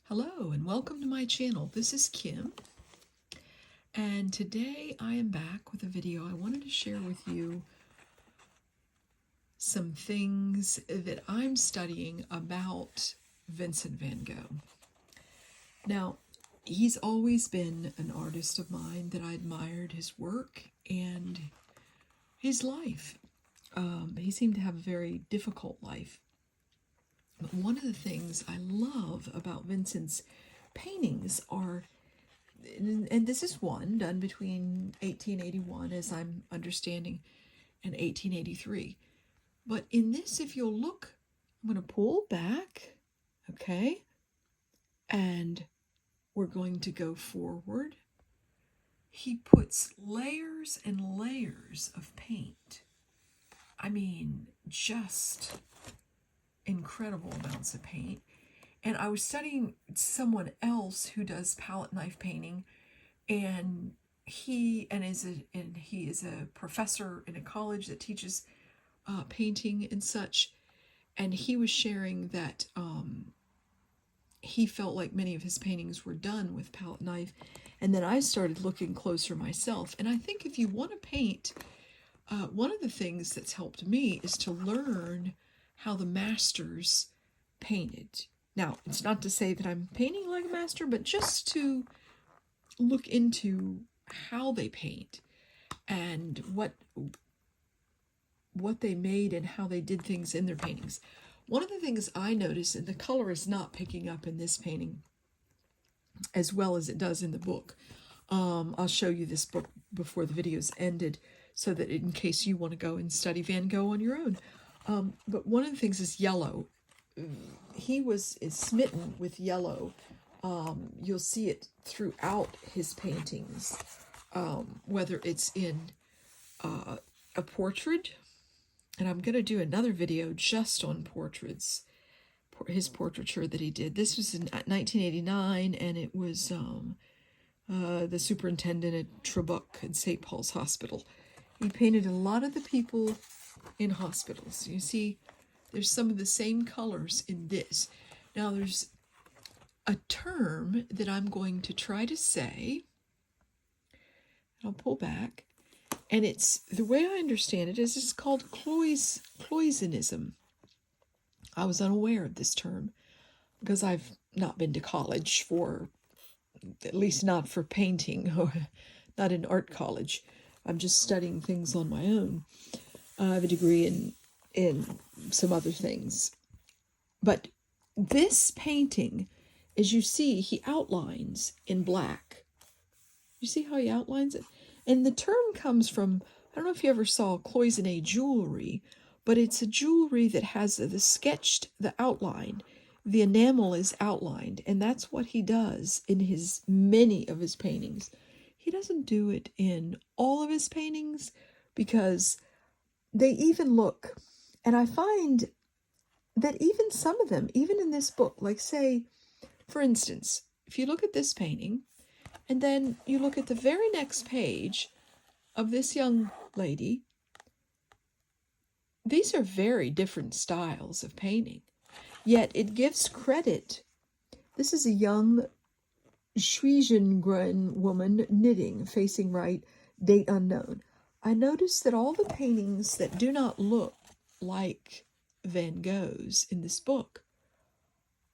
Hello and welcome to my channel. This is Kim, and today I am back with a video. I wanted to share with you some things that I'm studying about Vincent Van Gogh. Now, he's always been an artist of mine that I admired his work and his life. He seemed to have a very difficult life. But one of the things I love about Vincent's paintings are, and this is one done between 1881, as I'm understanding, and 1883. But in this, if you'll look, I'm going to pull back, okay? And we're going to go forward. He puts layers and layers of paint. I mean, just incredible amounts of paint. And I was studying someone else who does palette knife painting, and he is a professor in a college that teaches painting and such. And he was sharing that he felt like many of his paintings were done with palette knife. And then I started looking closer myself. And I think if you want to paint, one of the things that's helped me is to learn how the masters painted. Now, it's not to say that I'm painting like a master, but just to look into how they paint and what they made and how they did things in their paintings. One of the things I noticed, and the color is not picking up in this painting as well as it does in the book. I'll show you this book before the video's ended so that in case you want to go and study Van Gogh on your own. But one of the things is yellow. He is smitten with yellow. You'll see it throughout his paintings, whether it's in a portrait, and I'm going to do another video just on portraits, his portraiture that he did. This was in 1989, and it was the superintendent at Tribuc and St. Paul's Hospital. He painted a lot of the people in hospitals. You see, there's some of the same colors in this. Now, there's a term that I'm going to try to say. I'll pull back. And it's, the way I understand it is it's called Cloissonism. I was unaware of this term because I've not been to college for, at least not for painting, or not in art college. I'm just studying things on my own. I have a degree in some other things. But this painting, as you see, he outlines in black. You see how he outlines it? And the term comes from, I don't know if you ever saw cloisonné jewelry, but it's a jewelry that has the outline. The enamel is outlined, and that's what he does in many of his paintings. He doesn't do it in all of his paintings because they even look, and I find that even some of them, even in this book, like say, for instance, if you look at this painting, and then you look at the very next page of this young lady, these are very different styles of painting, yet it gives credit. This is a young Schweigen woman knitting, facing right, date unknown. I noticed that all the paintings that do not look like Van Gogh's in this book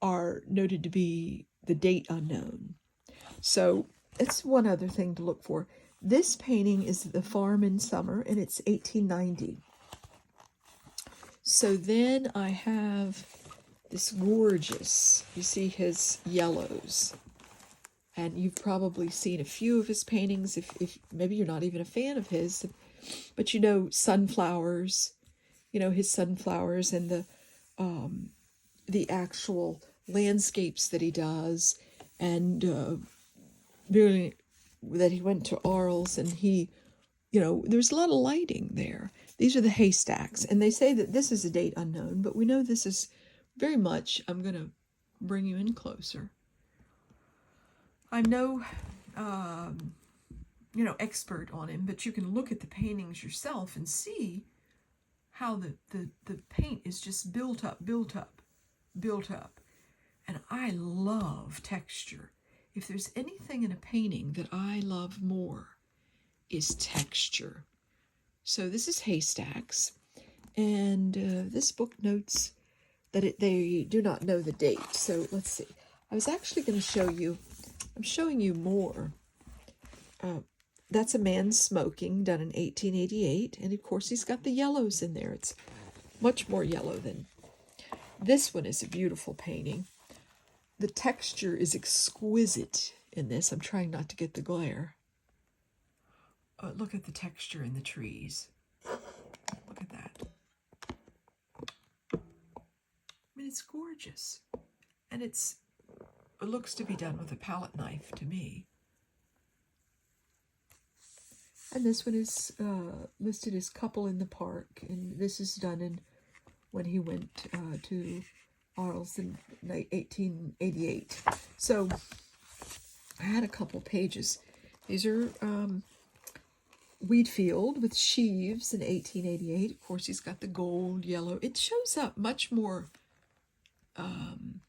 are noted to be the date unknown. So it's one other thing to look for. This painting is The Farm in Summer, and it's 1890. So then I have this gorgeous, you see his yellows. And you've probably seen a few of his paintings, if maybe you're not even a fan of his, but you know sunflowers, you know his sunflowers and the actual landscapes that he does, and really that he went to Arles, and he, you know, there's a lot of lighting there. These are the haystacks, and they say that this is a date unknown, but we know this is very much, I'm going to bring you in closer. I'm no, expert on him, but you can look at the paintings yourself and see how the paint is just built up. And I love texture. If there's anything in a painting that I love more, is texture. So this is Haystacks, and this book notes that they do not know the date. So let's see. I was actually going to show you, I'm showing you more. That's a man smoking, done in 1888, and of course he's got the yellows in there. It's much more yellow than this one. Is a beautiful painting. The texture is exquisite in this. I'm trying not to get the glare. Look at the texture in the trees. Look at that. I mean, it's gorgeous. And it looks to be done with a palette knife to me. And this one is listed as Couple in the Park. And this is done when he went to Arles in 1888. So I had a couple pages. These are Wheatfield with sheaves in 1888. Of course, he's got the gold, yellow. It shows up much more. And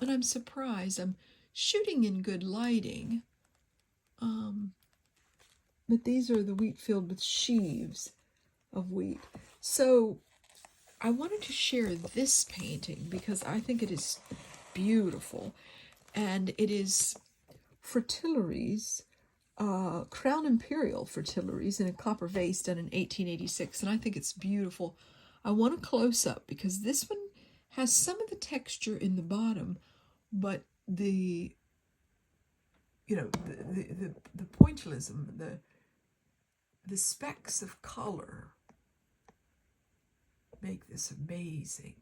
I'm surprised. I'm shooting in good lighting. But these are the Wheatfield with sheaves of wheat. So I wanted to share this painting because I think it is beautiful. And it is fritillaries, Crown Imperial fritillaries in a copper vase done in 1886. And I think it's beautiful. I want a close-up because this one has some of the texture in the bottom, but the pointillism, the specks of color make this amazing.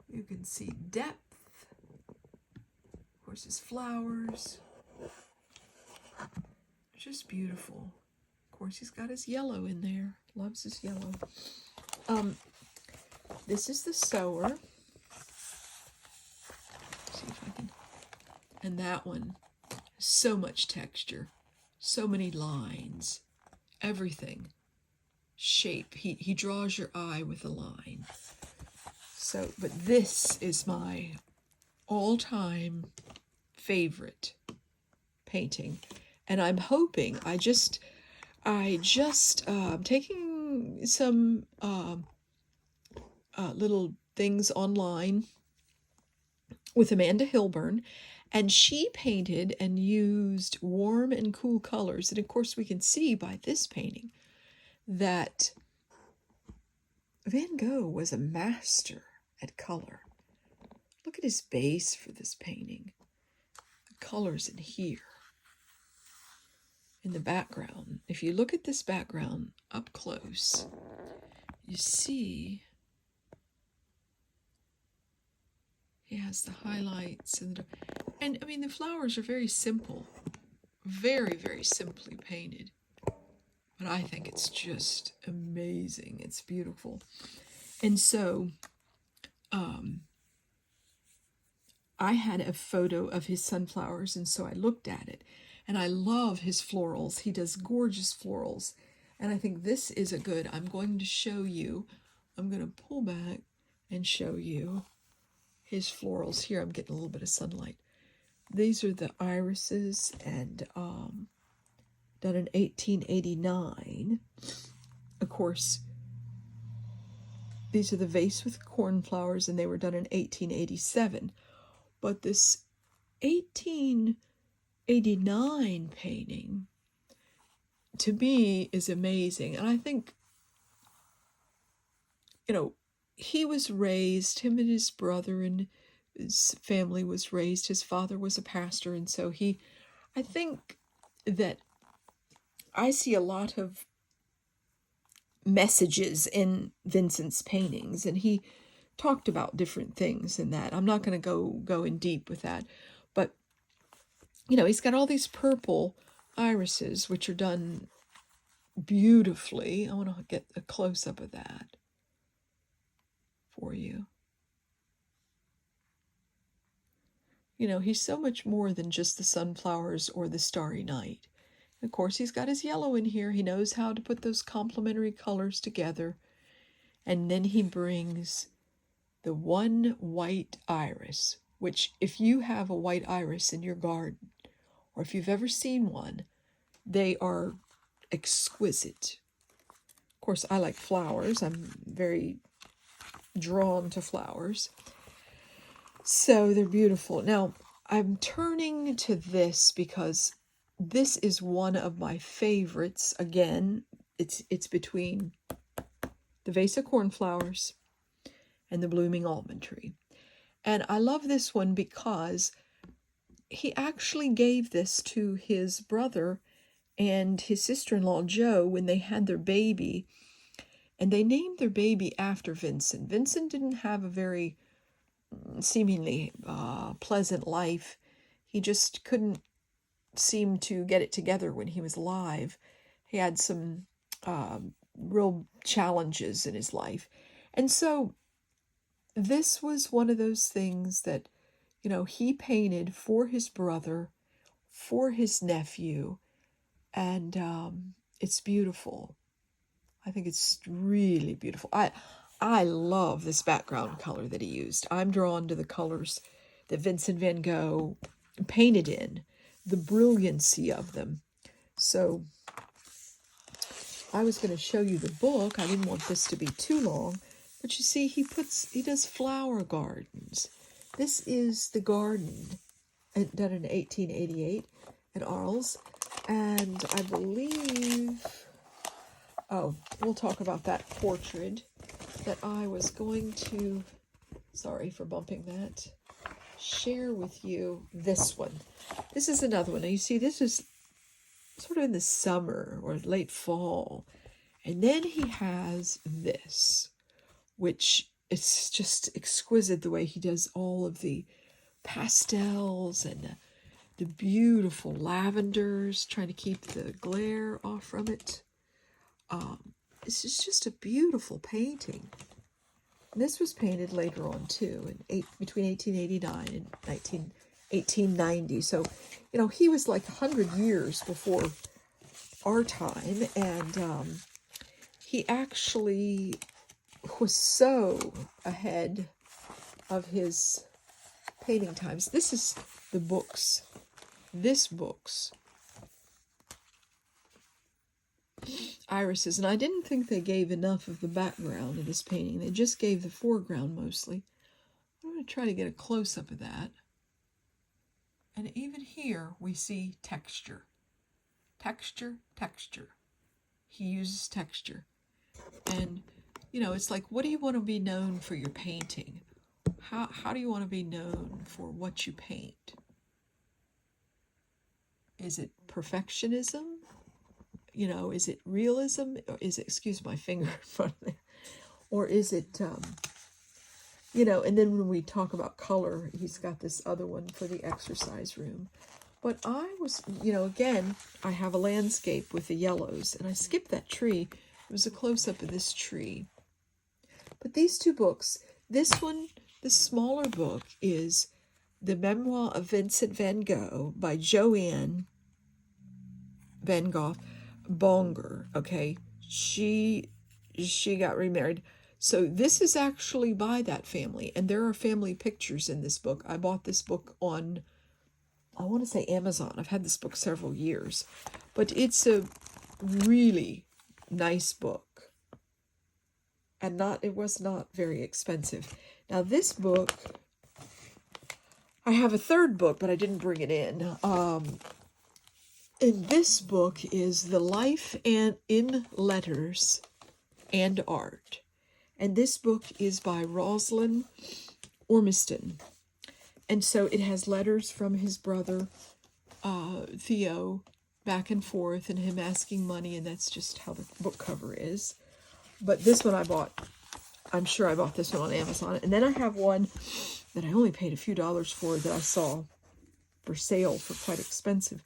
You can see depth. Of course, his flowers. Just beautiful. Of course, he's got his yellow in there. Loves his yellow. This is the Sower. See if I can. And that one, so much texture, so many lines, everything. Shape. He draws your eye with a line. So, but this is my all-time favorite painting, and I'm hoping I'm taking some little things online with Amanda Hilburn, and she painted and used warm and cool colors, and of course we can see by this painting that Van Gogh was a master at color. Look at his base for this painting. The colors in here. In the background. If you look at this background up close, you see he has the highlights and I mean the flowers are very simple. Very, very simply painted. But I think it's just amazing. It's beautiful. And so I had a photo of his sunflowers, and so I looked at it. And I love his florals. He does gorgeous florals. And I think this is a good, I'm going to show you, I'm going to pull back and show you his florals. Here I'm getting a little bit of sunlight. These are the irises, and done in 1889. Of course, these are the vase with cornflowers, and they were done in 1887. But this 1889 painting, to me, is amazing. And I think, he was raised, him and his brother and his family was raised, his father was a pastor, and so I think that I see a lot of messages in Vincent's paintings, and he talked about different things in that. I'm not going to go in deep with that, but he's got all these purple irises, which are done beautifully. I want to get a close-up of that for you. He's so much more than just the sunflowers or the starry night. Of course, he's got his yellow in here. He knows how to put those complementary colors together. And then he brings the one white iris, which if you have a white iris in your garden, or if you've ever seen one, they are exquisite. Of course, I like flowers. I'm very drawn to flowers. So they're beautiful. Now, I'm turning to this because this is one of my favorites. Again, it's between the vase of cornflowers and the blooming almond tree. And I love this one because he actually gave this to his brother and his sister-in-law, Jo, when they had their baby. And they named their baby after Vincent. Vincent didn't have a very seemingly pleasant life. He just couldn't seem to get it together when he was alive. He had some real challenges in his life. And so this was one of those things that, you know, he painted for his brother, for his nephew, and it's beautiful. I think it's really beautiful. I love this background color that he used. I'm drawn to the colors that Vincent Van Gogh painted in, the brilliancy of them. So I was going to show you the book. I didn't want this to be too long, but you see, he does flower gardens. This is the garden done in 1888 at Arles, and I believe, oh, we'll talk about that portrait that I was going to, sorry for bumping that, share with you this one. This is another one. Now you see, this is sort of in the summer or late fall. And then he has this, which is just exquisite, the way he does all of the pastels and the beautiful lavenders, trying to keep the glare off from it. This is just a beautiful painting. And this was painted later on too, between 1889 and 1890. So, you know, he was like 100 years before our time, and he actually was so ahead of his painting times. This is the books. This book's irises, and I didn't think they gave enough of the background of this painting. They just gave the foreground mostly. I'm going to try to get a close-up of that. And even here we see texture. Texture, texture. He uses texture. And, you know, it's like, what do you want to be known for your painting? How do you want to be known for what you paint? Is it perfectionism? You know, is it realism? Or is it, excuse my finger in front of there, or is it, you know, and then when we talk about color, he's got this other one for the exercise room. But I was, you know, again, I have a landscape with the yellows, and I skipped that tree. It was a close-up of this tree. But these two books, this one, the smaller book, is The Memoir of Vincent Van Gogh by Joanne Bengoff. Bonger, okay, she got remarried. So this is actually by that family, and there are family pictures in this book. I bought this book on, I want to say Amazon. I've had this book several years, but it's a really nice book, and it was not very expensive. Now this book, I have a third book, but I didn't bring it in. And this book is The Life and in Letters and Art. And this book is by Rosalind Ormiston. And so it has letters from his brother, Theo, back and forth, and him asking money, and that's just how the book cover is. But this one I bought, I'm sure I bought this one on Amazon. And then I have one that I only paid a few dollars for that I saw for sale for quite expensive.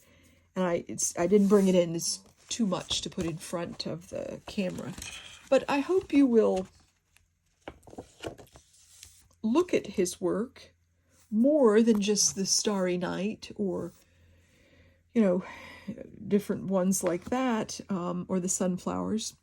And I didn't bring it in. It's too much to put in front of the camera. But I hope you will look at his work more than just the Starry Night or, you know, different ones like that, or the sunflowers.